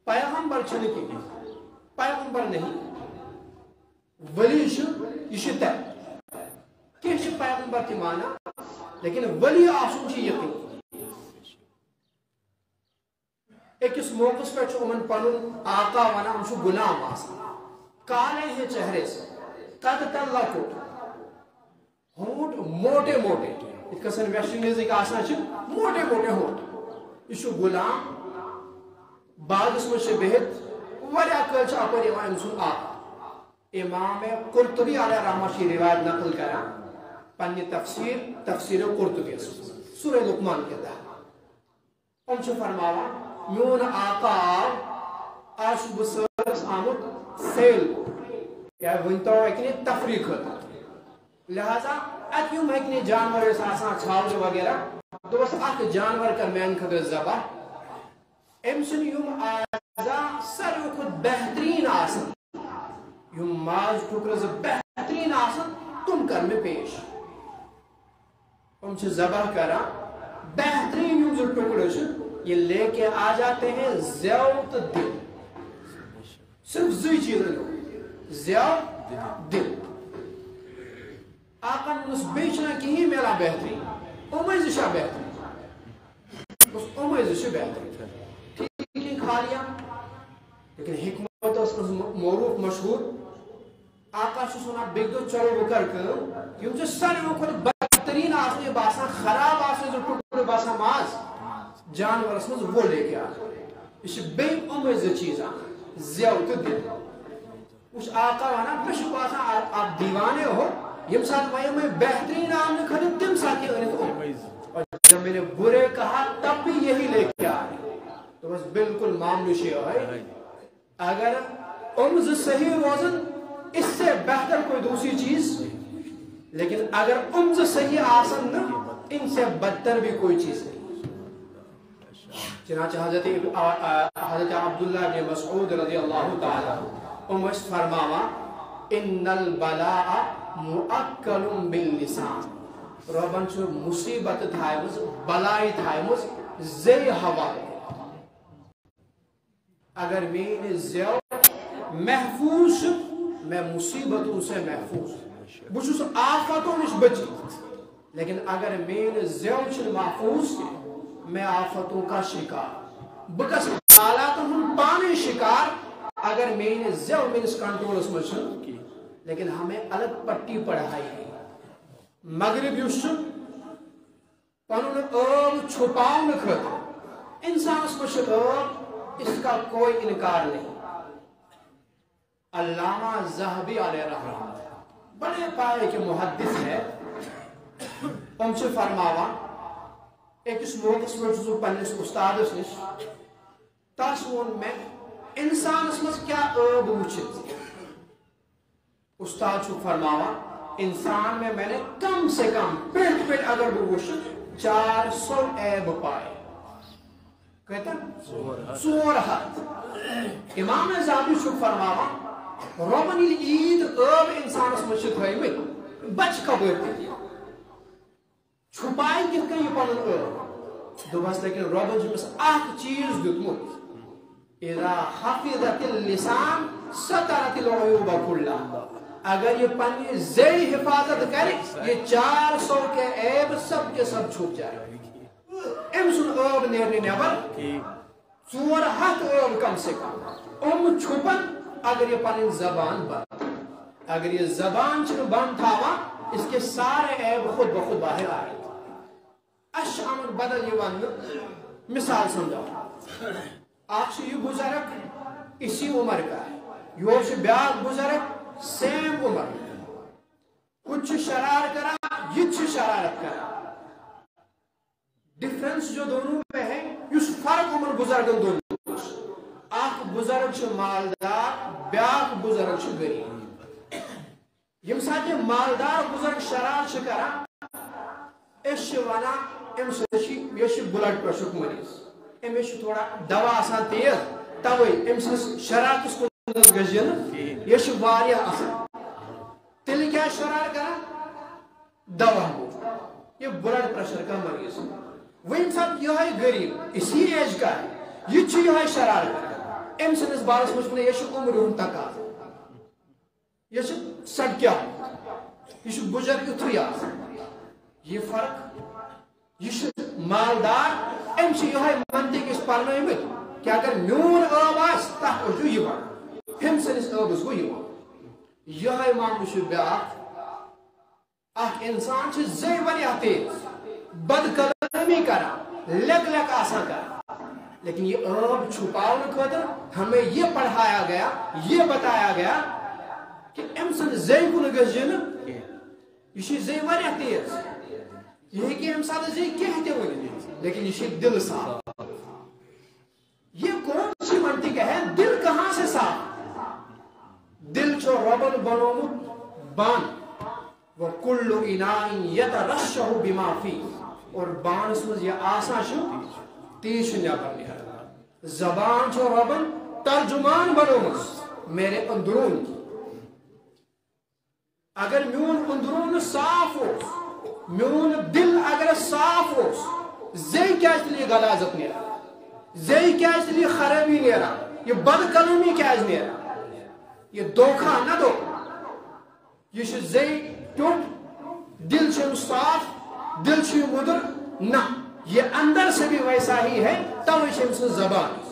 پیغمبر چھنہ کی پیغمبر نہیں ولی یہ کی پیغمبر تہ مانا لیکن ولی آسن یقین اکس موقع پہ ان پن آقا ونان غلام کالے ہے چہرے سے قد تل لکٹ ہونٹ موٹے موٹے اتنا ویسٹ انڈیز موٹے موٹے ہونٹ یہ غلام باغس مجھ بہت واریاہ کل اپر ام سن آقا امام قرطبی علیہ رحمہ کی روایت نقل کرا پنہ تفسیر قرطبی سورہ لقمان کے تحت ام فرماوا میون آقا آج بسرس آمد سیل یا ونتو اکنی تفریق ہوتا لہذا اتیوم اکنی جانور آسان چھاؤ وغیرہ تو بس اک جانور کر مین خطر ذبح ام سن یم آزا سر خود بہترین آسن یم ماز ٹکرز بہترین آسن تم کر میں پیش ام سے ذبح کرا بہترین یم جو ٹکرز یہ لے کے آ جاتے ہیں زیوت دل صرف زی چیز زیوت دل آقا نس بیچنا کی ہی میرا بہترین امیز شاہ بہترین اس امیز شاہ بہترین ٹھیک کھا لیا لیکن حکمت اس معروف مشہور آقا سے سنا بیگ دو چلو بکر کر یم جو سر خود بہترین آسنے باسا خراب آسنے جو ٹکڑ باسا ماز جانور اس میں وہ لے کے آ یہ بے امیز چیز زیوت دل اس آقا وانا پشو باسا آپ دیوانے ہو یم ساتھ میں بہترین آمنے کھڑے تم ساتھ کے امیز اور جب میں نے برے کہا تب بھی یہی لے کے آ تو بس بالکل معاملہ شیء ہے اگر امز صحیح روزن اس سے بہتر کوئی دوسری چیز لیکن اگر امز صحیح آسن نہ ان سے بدتر بھی کوئی چیز نہیں چنانچہ حضرت عبداللہ بن مسعود رضی اللہ تعالی امس فرماوا ان البلاء مؤکل باللسان ربن چھو مصیبت تھائمز بلائی تھائمز زی ہوا اگر میں زیو محفوظ میں مصیبتوں سے محفوظ بچوس آفتوں نش بچی لیکن اگر میں زیو چھل محفوظ میں آفتوں کا شکار بکس حالات ہم پانے شکار اگر میں زیو میں اس کنٹرول اس میں لیکن ہمیں الگ پٹی پڑھائی ہے مغرب یوش پنن اب چھپاؤ نکھت انسان اس کو اس کا کوئی انکار نہیں علامہ ذہبی علیہ رحمہ بڑے پائے کے محدث ہے ان سے فرماوا ایک اس موقع میں جو پنس استاد اس نش تاسون میں انسان اس میں کیا اب وچھت استاد چھو فرماوا انسان میں نے کم سے کم پیٹ اگر وہ وچھت 400 عیب پائے کہتا ژور ہاتھ امام ذہبی چھو فرماوا رومن عید اب انسان اس میں تھوئیمت بچ قبر تھی چھپائی کت کن یہ پنن اب دوبس لیکن رومن جمس اخ چیز دیتمت اذا حفظت اللسان سترت العیوب کلها اگر یہ پنی زی حفاظت کرے یہ 400 کے عیب سب کے سب چھپ جائے ام سن اب نیرنے نیبر 400 اب کم سے کم چھپن اگر یہ پنی زبان بند اگر یہ زبان چھن بند تھاوا اس کے سارے عیب خود بخود باہر آئے اشعمل بدل یہ ون مثال سمجھا آپ یہ بزرگ اسی عمر کا ہے یہ بیاگ بزرگ سیم عمر کچھ شرار کرا یہ شرارت کرا ڈیفرنس جو دونوں میں ہے اس فرق عمر بزرگن دونوں اخ بزرگ چھ مالدار بیاک بزرگ چھ غریب یم ساتھ مالدار بزرگ شرار چھ کرا اس ونا ام سچی یہ بلڈ پریشر مریض ام تھوڑا دوا آسان تیز توے ام شرارت اس کو گجن یہ واریاہ اصل تیل کیا شرار کرا دوا یہ بلڈ پریشر کا مریض وہ انسان یہ غریب اسی ایج کا ہے یہ شرار کرا ام سندس بارس مجھ یہ عمر ہند تقاض یہ سڑکیا یہ بزرگ اتھے یہ فرق یہ مالدار ام یہ منطق اس پرنمت کہ اگر میون آب آس تک یہ بڑھ ہم سندس آبس گو یہ معاملہ بیاا اخ انسان زی واریاہ تیز بد کلامی کران لگ لگ آسان کران لیکن یہ آب چھپاؤن خاطر ہمیں یہ پڑھایا گیا یہ بتایا گیا کہ ام سن زی کن گژھِ جن یہ زی واریاہ تیز یہ کہ ام ساتھ زی کہہ تہ ونِتھ لیکن یہ دل صاف یہ کون سی منطق ہے دل کہاں سے صاف دل چھو ربن بنومت بان وَكُلُّ إِنَاءٍ يَتَرَشَّهُ بِمَا فِيهِ اور بانس مز یہ آسان شو تیش نیابر نیار زبان چھو ربن ترجمان بنومس میرے اندرون کی اگر میون اندرون صاف ہو میون دل اگر صاف ہو زی کیا اس لیے غلاظت نیرا زی کیا اس لیے خرابی نیرا یہ بد کلمی کیا اس نیرا یہ دھوکہ نہ دو یہ زی دل سے صاف دل سے مدر نہ یہ اندر سے بھی ویسا ہی ہے تو زبان